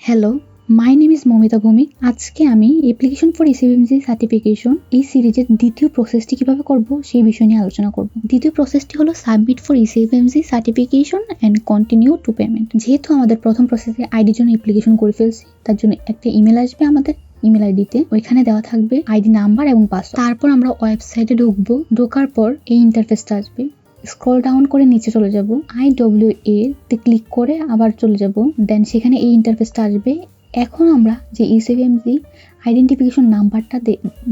Hello, my name is Momita Bhowmik. আজকে আমি application for ECFMG certification এই সিরিজের দ্বিতীয় প্রসেসটি কিভাবে করব সেই বিষয় নিয়ে আলোচনা করব। দ্বিতীয় প্রসেসটি হলো submit for ECFMG certification and continue to payment. যেহেতু আমাদের প্রথম প্রসেসে আইডির জন্য অ্যাপ্লিকেশন করে ফেলছি, তার জন্য একটা ইমেল আসবে আমাদের ইমেল আইডিতে, ওইখানে দেওয়া থাকবে আইডি নাম্বার এবং পাসওয়ার্ড। তারপর আমরা ওয়েবসাইটে ঢুকবো, ঢোকার পর এই ইন্টারফেসটা আসবে। স্ক্রল ডাউন করে নিচে চলে যাব, IWA তে ক্লিক করে আবার চলে যাব, দেন সেখানে এই ইন্টারফেসটা আসবে। এখন আমরা যে ECFMG আইডেন্টিফিকেশন নাম্বারটা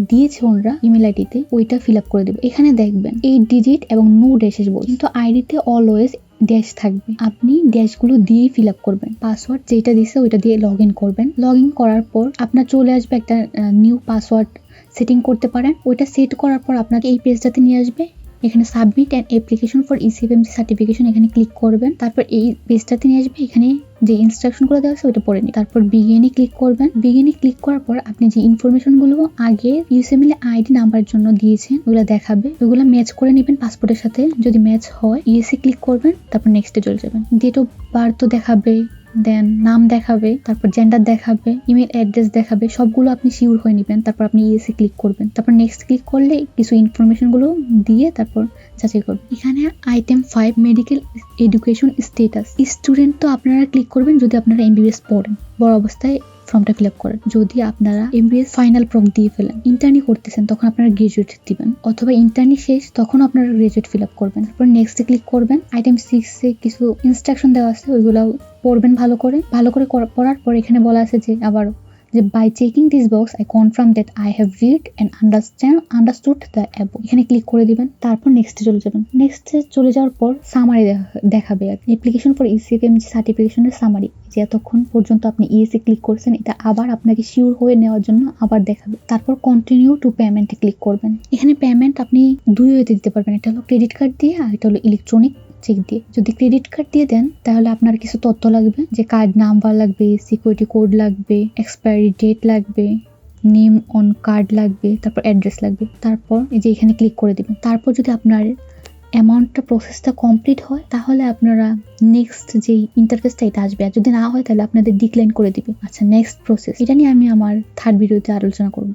দিয়েছে ওনারা ইমেল আইডিতে, ওইটা ফিল আপ করে দেবো। এখানে দেখবেন 8 ডিজিট এবং নো ড্যাশ আসবে, কিন্তু আইডিতে অলওয়েজ ড্যাশ থাকবে। আপনি ড্যাশগুলো দিয়েই ফিল আপ করবেন। পাসওয়ার্ড যেটা দিচ্ছে ওইটা দিয়ে লগ ইন করবেন। লগ ইন করার পর আপনার চলে আসবে একটা নিউ পাসওয়ার্ড সেটিং করতে পারেন। ওইটা সেট করার পর আপনাকে এই পেজটাতে নিয়ে আসবে। এখানে submit and application for ECFMG certification এখানে ক্লিক করবেন। তারপর এই পেজটাতে নিয়ে আসবে। এখানে যে ইনস্ট্রাকশনগুলো দেওয়া আছে ওইটা পড়ে নিন। তারপর বিগিনে ক্লিক করবেন। বিগিনে ক্লিক করার পর আপনি যে ইনফরমেশনগুলো আগে USMLE আইডি নাম্বার জন্য দিয়েছেন ওগুলো দেখাবে, ওগুলো ম্যাচ করে নেবেন পাসপোর্টের সাথে। যদি ম্যাচ হয় ইএসি ক্লিক করবেন, তারপর নেক্সটে চলে যাবেন। ডেট অফ বার্থ দেখাবে, দেন নাম দেখাবে, তারপর জেন্ডার দেখাবে, ইমেল অ্যাড্রেস দেখাবে। সবগুলো আপনি শিওর হয়ে নেবেন। তারপর আপনি ইএসি ক্লিক করবেন। তারপর নেক্সট ক্লিক করলে কিছু ইনফরমেশনগুলো দিয়ে তারপর যাচাই করবেন। এখানে item 5 medical education status. Student তো আপনারা ক্লিক করবেন যদি আপনারা MBBS পড়েন, বড় অবস্থায় ফর্মটা ফিল আপ করেন। যদি আপনারা MBBS ফাইনাল ফর্ম দিয়ে ফেলেন, ইন্টার্নি করতেছেন, তখন আপনারা গ্রাজুয়েট দিবেন, অথবা ইন্টার্নি শেষ তখন আপনারা গ্রাজুয়েট ফিল আপ করবেন। তারপর নেক্সটে ক্লিক করবেন। আইটেম 6 এ কিছু ইনস্ট্রাকশন দেওয়া আছে, ওইগুলো পড়বেন ভালো করে পড়ার পর এখানে বলা আছে যে আবার যে by checking this box I confirm that I have read and understood the above. এখানে ক্লিক করে দিবেন। তারপর নেক্সটে চলে যাবেন। নেক্সটে চলে যাওয়ার পর সামারি দেখাবে। অ্যাপ্লিকেশন ফর ECFMG সার্টিফিকেশনের সামারি, যে এতক্ষণ পর্যন্ত আপনি ইএসি ক্লিক করছেন এটা আবার আপনাকে শিওর হয়ে নেওয়ার জন্য আবার দেখাবে। তারপর কন্টিনিউ টু পেমেন্টে ক্লিক করবেন। এখানে পেমেন্ট আপনি দুই ওয়েতে দিতে পারবেন, এটা হলো ক্রেডিট কার্ড দিয়ে আর এটা হলো ইলেকট্রনিক চেক দিয়ে। যদি ক্রেডিট কার্ড দিয়ে দেন তাহলে আপনার কিছু তথ্য লাগবে, যে কার্ড নাম্বার লাগবে, সিকিউরিটি কোড লাগবে, এক্সপায়ারি ডেট লাগবে, নেম অন কার্ড লাগবে, তারপর অ্যাড্রেস লাগবে। তারপর এই যে এখানে ক্লিক করে দিবেন। তারপর যদি আপনার অ্যামাউন্টটা প্রসেসটা কমপ্লিট হয় তাহলে আপনারা নেক্সট যেই ইন্টারফেসটা এটা আসবে, আর যদি না হয় তাহলে আপনাদের ডিক্লাইন করে দিবে। আচ্ছা, নেক্সট প্রসেস এটা নিয়ে আমি আমার থার্ড ভিডিওতে আলোচনা করব।